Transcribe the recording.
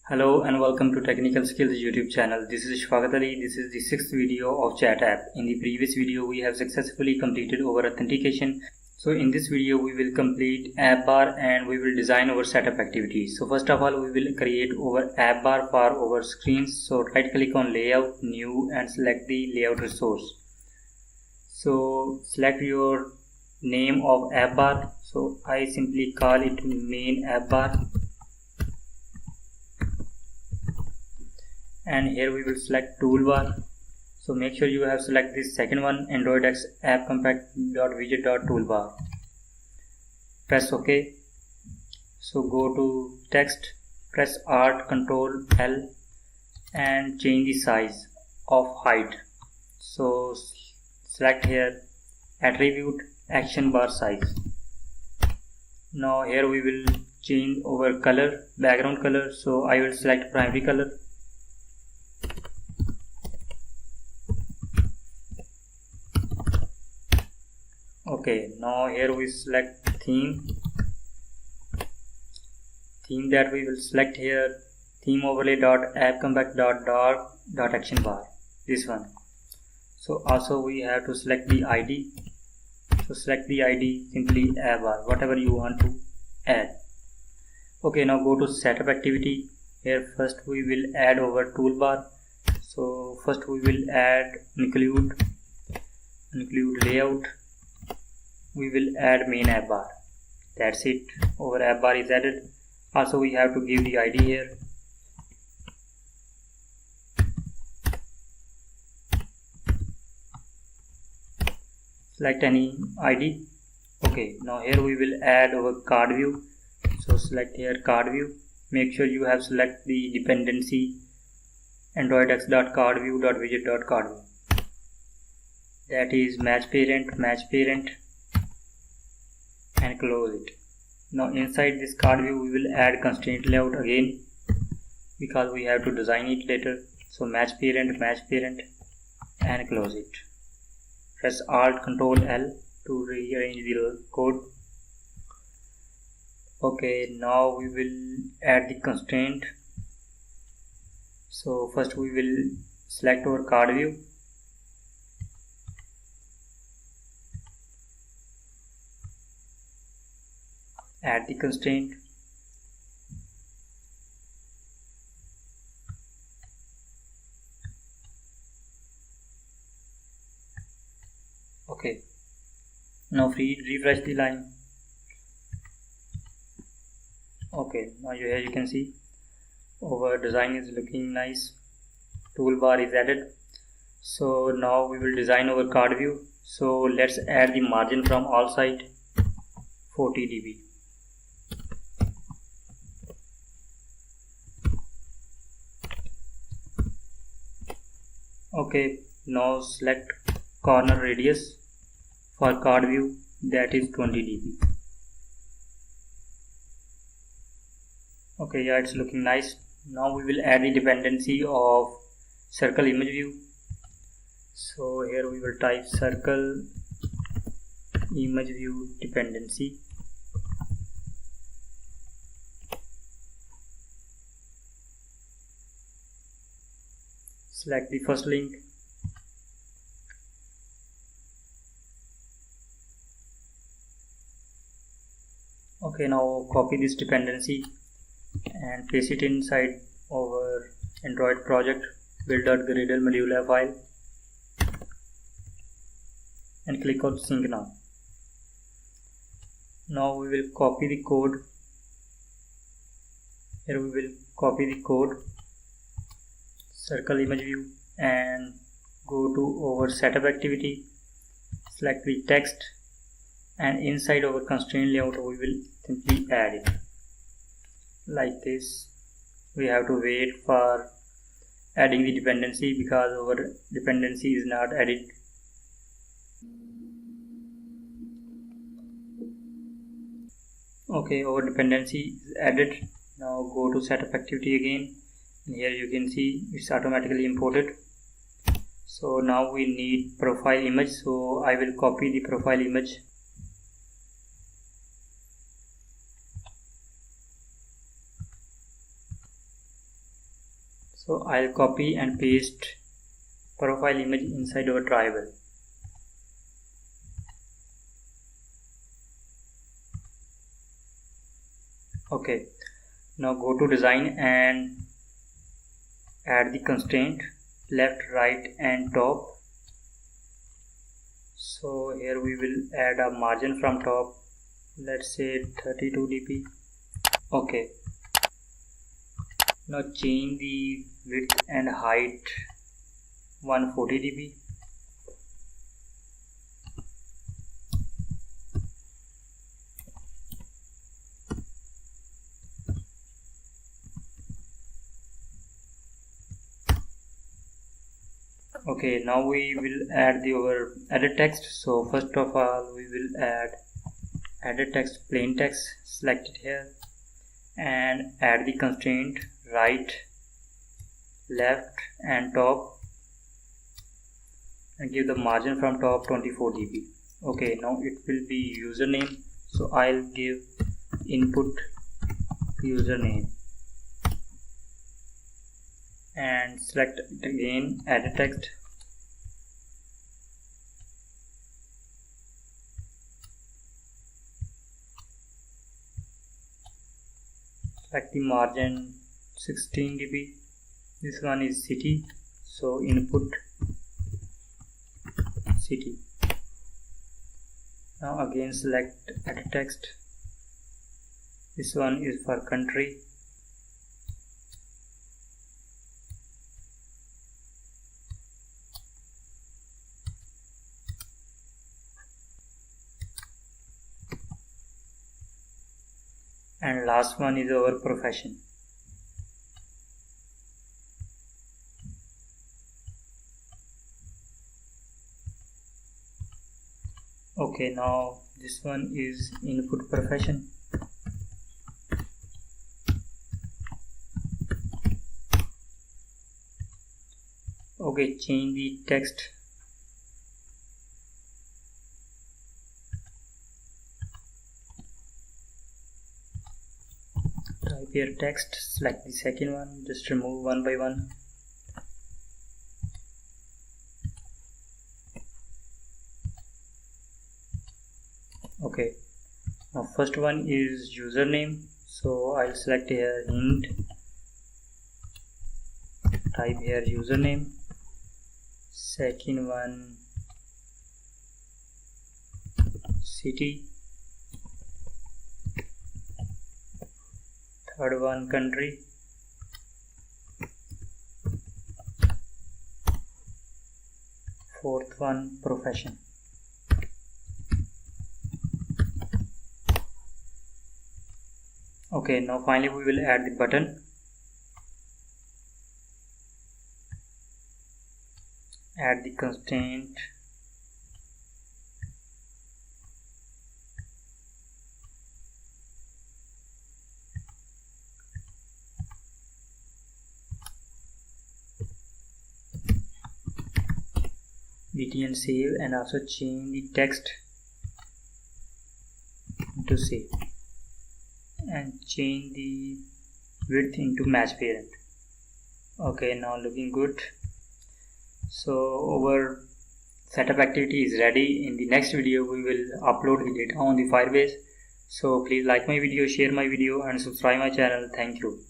Hello and welcome to Technical Skills YouTube channel. This is Shafaqat Ali. This is the sixth video of Chat app. In the previous video, we have successfully completed our authentication. So in this video, we will complete app bar and we will design our setup activities. So first of all, we will create our app bar for our screens. So right click on layout, new, and select the layout resource. So select your name of app bar. So I simply call it main app bar. And here we will select toolbar. So make sure you have select this second one, Android X app compact.widget.toolbar. Press OK. So go to text, press Alt Ctrl L and change the size of height. So select here attribute action bar size. Now here we will change our color, background color. So I will select primary color. Okay, now here we select theme that we will select here, theme overlay dot app compact dot dark dot action bar, this one. So also we have to select the ID. So select the ID, simply app bar, whatever you want to add. Okay, now go to setup activity. Here first we will add our toolbar. So first we will add include layout. We will add main app bar. That's it. Our app bar is added. Also we have to give the ID here. Select any ID. Okay, now here we will add our card view. So select here card view. Make sure you have select the dependency androidx.cardview.widget.cardview. That is match parent, and close it. Now inside this card view we will add constraint layout again because we have to design it later. So match parent and close it. Press Alt Ctrl L to rearrange the code. Okay, now we will add the constraint. So first we will select our card view. Add the constraint. Okay, now refresh the line. Okay, now here you can see our design is looking nice. Toolbar is added. So now we will design our card view. So let's add the margin from all side, 40 dB. Okay, now select corner radius for card view, that is 20 dB. Okay, yeah, it's looking nice. Now we will add the dependency of circle image view. So here we will type circle image view dependency. Select the first link. Okay, now copy this dependency and paste it inside our Android project build.gradle module file and click on sync now. Now we will copy the code. Here we will copy the code, circle image view, and go to our setup activity, select the text, and inside our constraint layout we will simply add it like this. We have to wait for adding the dependency because our dependency is not added. Okay, our dependency is added. Now go to setup activity again. Here you can see it's automatically imported. So now we need profile image. So I will copy the profile image. So I'll copy and paste profile image inside our tribal. Okay, now go to design and add the constraint left, right and top. So here we will add a margin from top, let's say 32 dp. Okay, now change the width and height 140 dp. Okay, now we will add our edit text. So first of all we will add edit text, plain text, select it here and add the constraint right, left and top and give the margin from top 24 dp. Okay, now it will be username, so I'll give input username and select it again, edit text, select the margin 16 dp. This one is city, so input city. Now again select edit text, this one is for country, and last one is our profession. Okay, now this one is input profession. Okay, change the text. Type here text, select the second one, just remove one by one. Okay, now first one is username, so I'll select here int, type here username. Second one city, third one country, fourth one profession. Okay, now finally we will add the button. Add the constraint, btn save, and also change the text to save and change the width into match parent. Okay, now looking good. So our setup activity is ready. In the next video we will upload the data on the Firebase. So please like my video, share my video and subscribe my channel. Thank you.